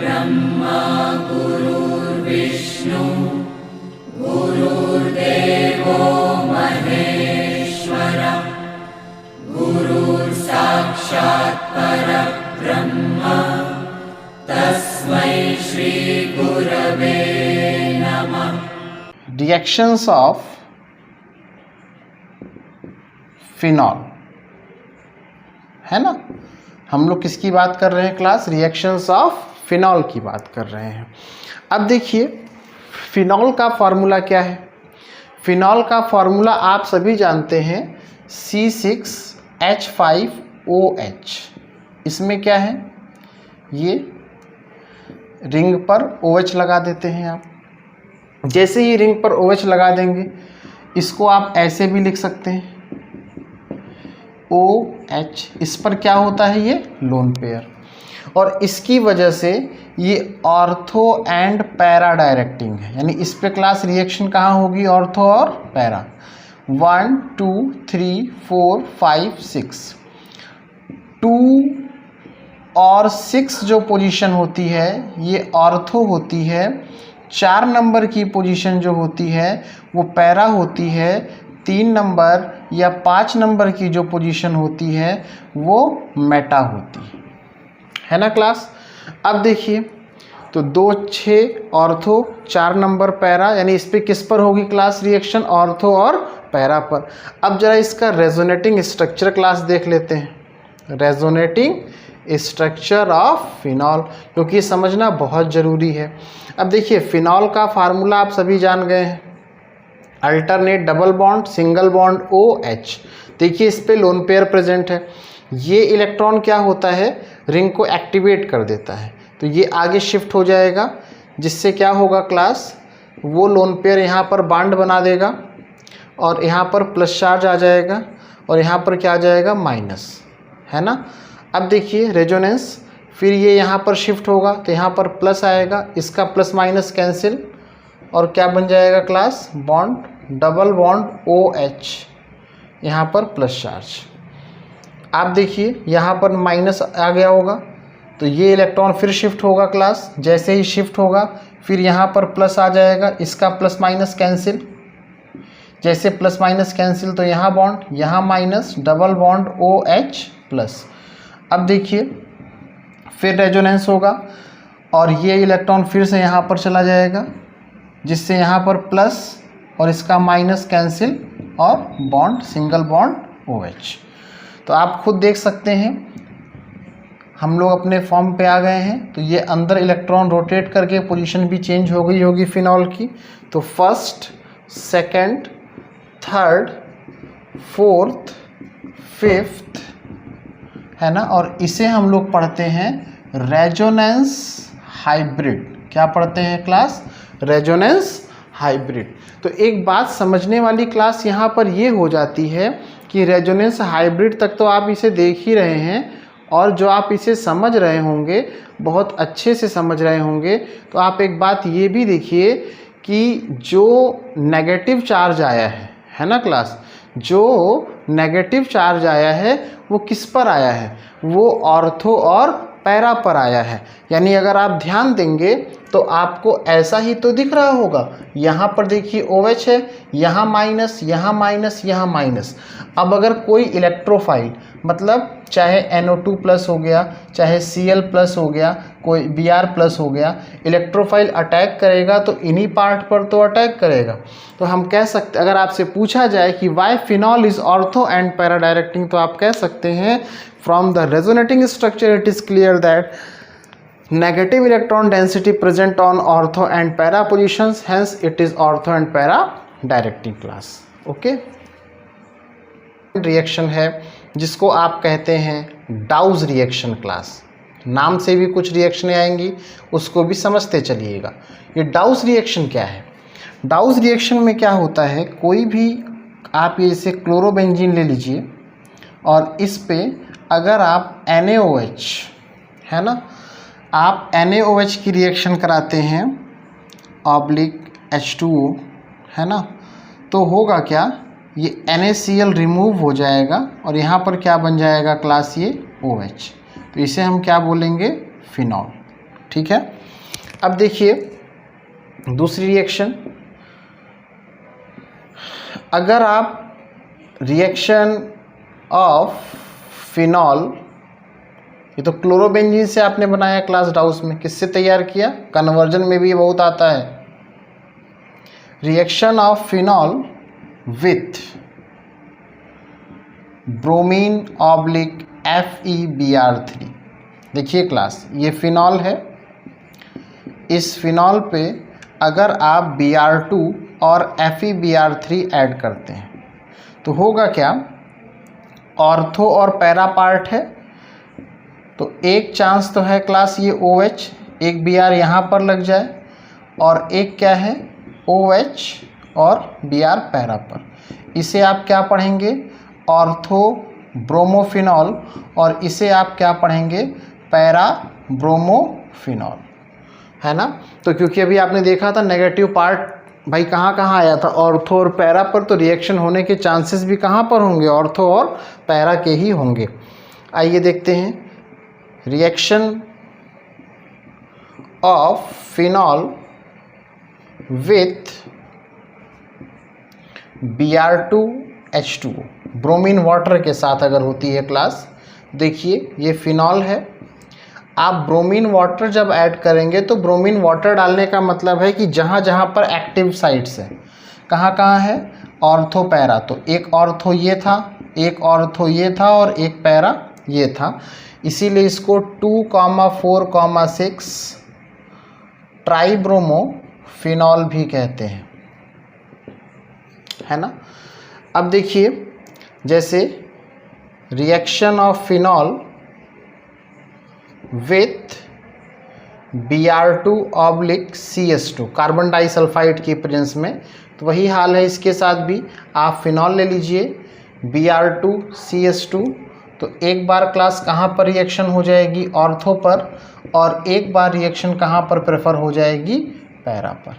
ब्रह्मा गुरुर्विष्णु गुरुर्देवो महेश्वर गुरुर्साक्षात् परब्रह्म तस्मै श्री गुरवे नमः। रिएक्शंस ऑफ फिनॉल, है ना। हम लोग किसकी बात कर रहे हैं क्लास? रिएक्शंस ऑफ फिनॉल की बात कर रहे हैं। अब देखिए फिनॉल का फार्मूला क्या है। फिनॉल का फार्मूला आप सभी जानते हैं C6H5OH। इसमें क्या है, ये रिंग पर OH लगा देते हैं आप। जैसे ही रिंग पर OH लगा देंगे, इसको आप ऐसे भी लिख सकते हैं OH। इस पर क्या होता है, ये लोन पेयर, और इसकी वजह से ये ऑर्थो एंड पैरा डायरेक्टिंग है। यानी इस पे क्लास रिएक्शन कहाँ होगी, ऑर्थो और पैरा। 1 2 3 4 5 6 2 और 6 जो पोजीशन होती है ये ऑर्थो होती है। 4 नंबर की पोजीशन जो होती है वो पैरा होती है। 3 नंबर या 5 नंबर की जो पोजीशन होती है वो मेटा होती है ना क्लास। अब देखिए तो 2 6 ऑर्थो 4 नंबर पैरा, यानी इस पे किस पर होगी क्लास रिएक्शन, ऑर्थो और पैरा पर। अब जरा इसका रेजोनेटिंग स्ट्रक्चर क्लास देख लेते हैं, रेजोनेटिंग स्ट्रक्चर ऑफ फिनॉल, क्योंकि ये समझना बहुत ज़रूरी है। अब देखिए फिनॉल का फार्मूला आप सभी जान गए हैं, alternate double bond single bond OH। देखिए इस पे लोन पेयर प्रेजेंट है। ये इलेक्ट्रॉन क्या होता है, रिंग को एक्टिवेट कर देता है, तो ये आगे शिफ्ट हो जाएगा, जिससे क्या होगा क्लास, वो लोन पेयर यहाँ पर बॉन्ड बना देगा और यहाँ पर प्लस चार्ज आ जाएगा और यहाँ पर क्या आ जाएगा, माइनस, है ना। अब देखिए रेजोनेंस, फिर ये यहाँ पर शिफ्ट होगा तो यहाँ पर प्लस आएगा, इसका प्लस माइनस कैंसिल और क्या बन जाएगा class, bond, double bond OH, यहाँ पर प्लस चार्ज। आप देखिए यहाँ पर माइनस आ गया होगा तो ये इलेक्ट्रॉन फिर शिफ्ट होगा क्लास। जैसे ही शिफ्ट होगा फिर यहाँ पर प्लस आ जाएगा, इसका प्लस माइनस कैंसिल, जैसे प्लस माइनस कैंसिल तो यहाँ बॉन्ड, यहाँ minus, double bond OH plus. अब देखिए फिर रेजोनेंस होगा और ये इलेक्ट्रॉन फिर से यहाँ पर चला जाएगा, जिससे यहाँ पर प्लस और इसका माइनस कैंसिल और बॉन्ड, सिंगल बॉन्ड OH। तो आप खुद देख सकते हैं हम लोग अपने फॉर्म पे आ गए हैं। तो ये अंदर इलेक्ट्रॉन रोटेट करके पोजीशन भी चेंज हो गई होगी फिनॉल की। तो first, second, third, fourth, fifth, है ना। और इसे हम लोग पढ़ते हैं रेजोनेंस हाइब्रिड। क्या पढ़ते हैं क्लास, रेजोनेंस हाइब्रिड। तो एक बात समझने वाली क्लास यहाँ पर ये हो जाती है कि रेजोनेंस हाइब्रिड तक तो आप इसे देख ही रहे हैं, और जो आप इसे समझ रहे होंगे, बहुत अच्छे से समझ रहे होंगे, तो आप एक बात ये भी देखिए कि जो नेगेटिव चार्ज आया है ना क्लास, जो नेगेटिव चार्ज आया है वो किस पर आया है, वो ऑर्थो और पैरा पर आया है। यानी अगर आप ध्यान देंगे तो आपको ऐसा ही तो दिख रहा होगा। यहाँ पर देखिए OH है, यहाँ माइनस, यहाँ माइनस, यहाँ माइनस। अब अगर कोई इलेक्ट्रोफाइल, मतलब चाहे NO2 प्लस हो गया, चाहे Cl प्लस हो गया, कोई Br प्लस हो गया, इलेक्ट्रोफाइल अटैक करेगा तो इन्हीं पार्ट पर तो अटैक करेगा। तो हम कह सकते, अगर आपसे पूछा जाए कि why phenol is ortho and para directing, तो आप कह सकते हैं from the resonating structure it is clear that negative electron density present on ortho and para positions, hence it is ortho and para directing class. okay, reaction है जिसको आप कहते हैं डाउज रिएक्शन क्लास। नाम से भी कुछ रिएक्शनें आएंगी, उसको भी समझते चलिएगा। ये डाउज रिएक्शन क्या है, डाउज रिएक्शन में क्या होता है, कोई भी आप ये जैसे क्लोरोबेंजीन ले लीजिए और इस पे अगर आप NaOH, है ना, आप NaOH की रिएक्शन कराते हैं ऑब्लिक H2O, है ना, तो होगा क्या, ये NaCl रिमूव हो जाएगा और यहाँ पर क्या बन जाएगा क्लास, ये OH। तो इसे हम क्या बोलेंगे, फिनॉल। ठीक है। अब देखिए दूसरी रिएक्शन, अगर आप रिएक्शन ऑफ फिनॉल, ये तो क्लोरोबेंजीन से आपने बनाया क्लास डाउस में, किससे तैयार किया, कन्वर्जन में भी बहुत आता है। Reaction of phenol with bromine oblique FeBr3। देखिए क्लास, ये फिनॉल है, इस फिनॉल पे अगर आप Br2 और FeBr3 ऐड करते हैं तो होगा क्या, ऑर्थो और पैरा पार्ट है, तो एक चांस तो है क्लास ये OH, एक Br यहाँ पर लग जाए, और एक क्या है OH और Br पैरा पर। इसे आप क्या पढ़ेंगे, ऑर्थो ब्रोमोफिनॉल, और इसे आप क्या पढ़ेंगे, पैरा ब्रोमोफिनॉल, है ना। तो क्योंकि अभी आपने देखा था नेगेटिव पार्ट भाई कहाँ कहाँ आया था, ऑर्थो और पैरा पर, तो रिएक्शन होने के चांसेस भी कहाँ पर होंगे, ऑर्थो और पैरा के ही होंगे। आइए देखते हैं, reaction of phenol with Br2H2O, bromine water के साथ अगर होती है क्लास, देखिए ये फिनॉल है, आप ब्रोमीन वाटर जब ऐड करेंगे तो ब्रोमीन वाटर डालने का मतलब है कि जहाँ जहाँ पर एक्टिव साइट्स है, कहाँ कहाँ है, ऑर्थो पैरा, तो एक ऑर्थो ये था, एक ऑर्थो ये था, और एक पैरा ये था, इसीलिए इसको 2,4,6 ट्राइब्रोमो फिनॉल भी कहते हैं, है ना। अब देखिए जैसे reaction of phenol with Br2/CS2 carbon disulphide की प्रेजेंस में, तो वही हाल है इसके साथ भी, आप फिनॉल ले लीजिए Br2CS2, तो एक बार क्लास कहाँ पर रिएक्शन हो जाएगी, ऑर्थो पर, और एक बार रिएक्शन कहाँ पर प्रेफर हो जाएगी, पैरा पर।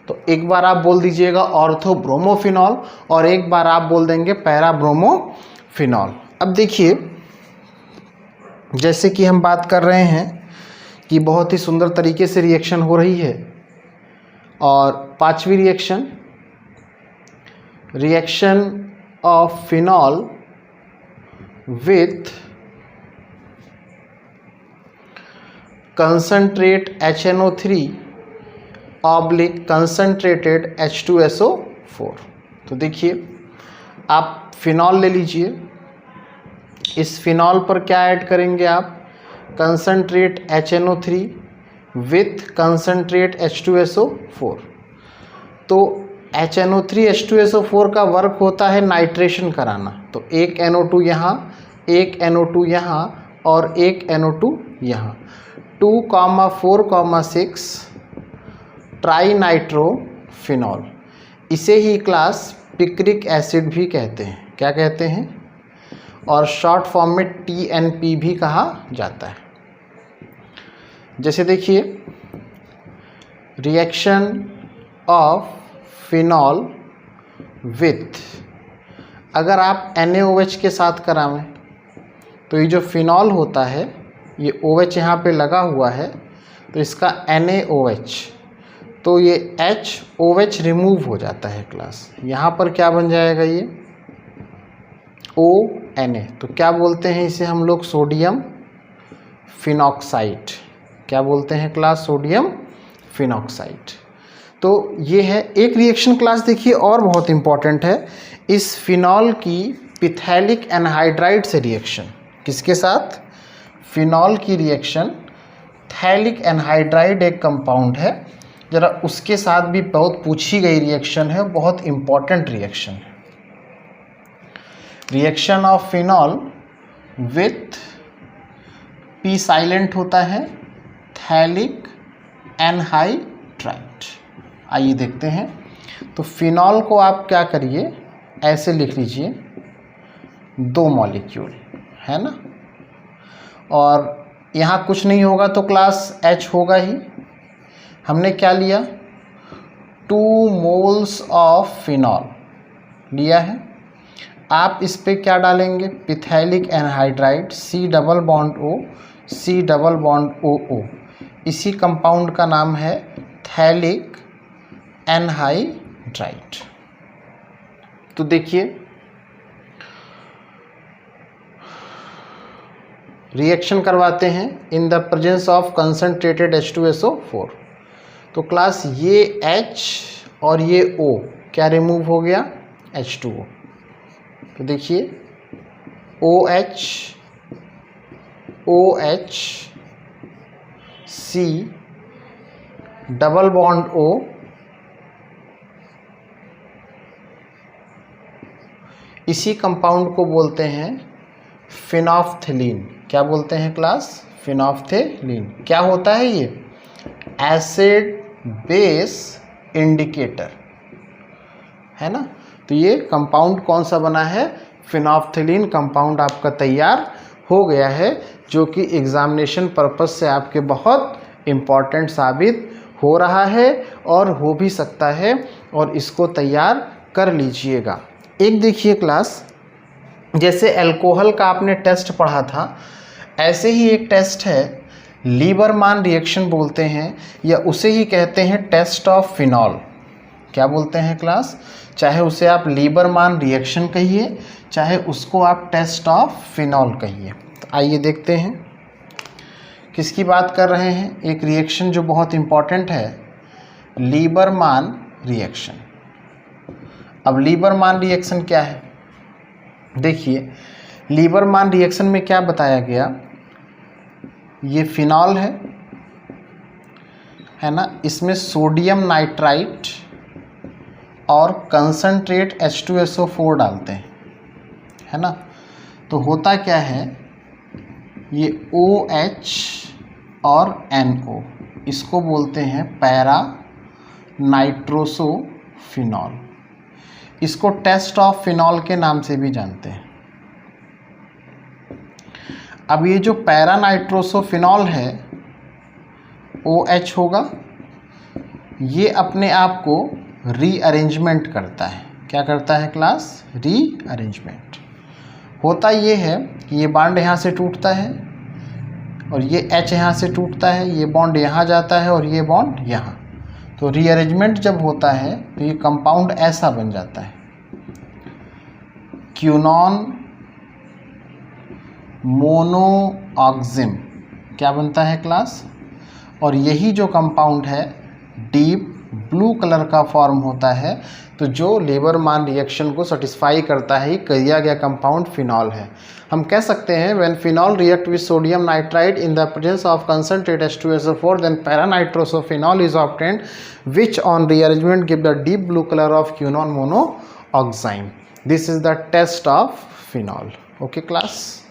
तो एक बार आप बोल दीजिएगा ऑर्थो ब्रोमोफिनॉल, और एक बार आप बोल देंगे पैरा ब्रोमोफिनॉल। अब देखिए जैसे कि हम बात कर रहे हैं कि बहुत ही सुंदर तरीके से रिएक्शन हो रही है, और पांचवी reaction, reaction of phenol with concentrate HNO3/कंसंट्रेटेड H2SO4। तो देखिए आप फिनॉल ले लीजिए, इस फिनॉल पर क्या ऐड करेंगे आप, concentrate HNO3 with concentrate H2SO4। तो HNO3 H2SO4 का वर्क होता है नाइट्रेशन कराना, तो एक NO2 यहाँ, एक NO2 यहाँ, और एक NO2 यहाँ, 2,4,6 ट्राइनाइट्रोफिनॉल। इसे ही क्लास पिक्रिक एसिड भी कहते हैं, क्या कहते हैं, और शॉर्ट फॉर्म में TNP भी कहा जाता है। जैसे देखिए रिएक्शन ऑफ फिनॉल विथ, अगर आप NaOH के साथ करावें तो ये जो फिनॉल होता है, ये OH यहाँ पे लगा हुआ है, तो इसका NaOH, तो ये HOH रिमूव हो जाता है क्लास, यहाँ पर क्या बन जाएगा, ये ONA, तो क्या बोलते हैं इसे हम लोग, सोडियम फिनॉक्साइड। क्या बोलते हैं क्लास, सोडियम फिनॉक्साइड। तो ये है एक रिएक्शन क्लास। देखिए और बहुत इंपॉर्टेंट है, इस फिनॉल की पिथैलिक एनहाइड्राइड से रिएक्शन, किसके साथ, फिनॉल की रिएक्शन, थैलिक एनहाइड्राइड एक कंपाउंड है, जरा उसके साथ भी बहुत पूछी गई रिएक्शन है, बहुत इंपॉर्टेंट रिएक्शन है। Reaction of phenol with P silent होता है, थैलिक एनहाइड्राइड। आइए देखते हैं, तो फिनॉल को आप क्या करिए, ऐसे लिख लीजिए, 2 मॉलिक्यूल, है ना, और यहाँ कुछ नहीं होगा तो क्लास H होगा ही। हमने क्या लिया, 2 मोल्स ऑफ फिनॉल लिया है, आप इस पे क्या डालेंगे, phthalic anhydride, C double bond O, C double bond OO, इसी कंपाउंड का नाम है थैलिक एनहाइड्राइड। तो देखिए रिएक्शन करवाते हैं इन the presence of concentrated H2SO4। तो क्लास ये H और ये O क्या रिमूव हो गया, H2O। तो देखिए OH OH C double bond O इसी कंपाउंड को बोलते हैं फिनोल्फ्थेलीन। क्या बोलते हैं क्लास, फिनोल्फ्थेलीन। क्या होता है ये, एसिड बेस इंडिकेटर है ना। तो ये कंपाउंड कौन सा बना है, फिनोल्फ्थेलीन कंपाउंड आपका तैयार हो गया है, जो कि एग्जामिनेशन पर्पस से आपके बहुत इम्पॉर्टेंट साबित हो रहा है और हो भी सकता है, और इसको तैयार कर लीजिएगा। एक देखिए क्लास, जैसे अल्कोहल का आपने टेस्ट पढ़ा था, ऐसे ही एक टेस्ट है लीबरमान रिएक्शन बोलते हैं, या उसे ही कहते हैं टेस्ट ऑफ फिनॉल। क्या बोलते हैं क्लास, चाहे उसे आप लीबरमान रिएक्शन कहिए, चाहे उसको आप टेस्ट ऑफ फिनॉल कहिए। तो आइए देखते हैं किसकी बात कर रहे हैं। एक रिएक्शन जो बहुत इम्पॉर्टेंट है, लीबरमान रिएक्शन। अब लीबरमान रिएक्शन क्या है, देखिए लीबरमान रिएक्शन में क्या बताया गया, ये फिनॉल है ना, इसमें सोडियम नाइट्राइट और कंसंट्रेट H2SO4 डालते हैं, है ना। तो होता क्या है, ये OH और NO, इसको बोलते हैं पैरा नाइट्रोसोफिनॉल। इसको टेस्ट ऑफ फिनॉल के नाम से भी जानते हैं। अब ये जो पैरा नाइट्रोसोफिनॉल है, OH होगा, ये अपने आप को रीअरेंजमेंट करता है। क्या करता है क्लास, रीअरेंजमेंट। होता ये है कि ये बॉन्ड यहाँ से टूटता है और ये H यहाँ से टूटता है, ये बॉन्ड यहाँ जाता है और ये बॉन्ड यहाँ। तो रीअरेंजमेंट जब होता है तो ये कंपाउंड ऐसा बन जाता है, क्यूनॉन मोनोऑक्सिम। क्या बनता है क्लास, और यही जो कंपाउंड है डीप ब्लू कलर का फॉर्म होता है। तो जो लीबरमान रिएक्शन को सेटिस्फाई करता है, किया गया कंपाउंड फिनॉल है। हम कह सकते हैं when phenol react with sodium nitride in the presence of concentrate H2SO4 then para nitrosophenol is obtained which on rearrangement give the deep blue color of quinone monoxime. This is the test of phenol. Okay class.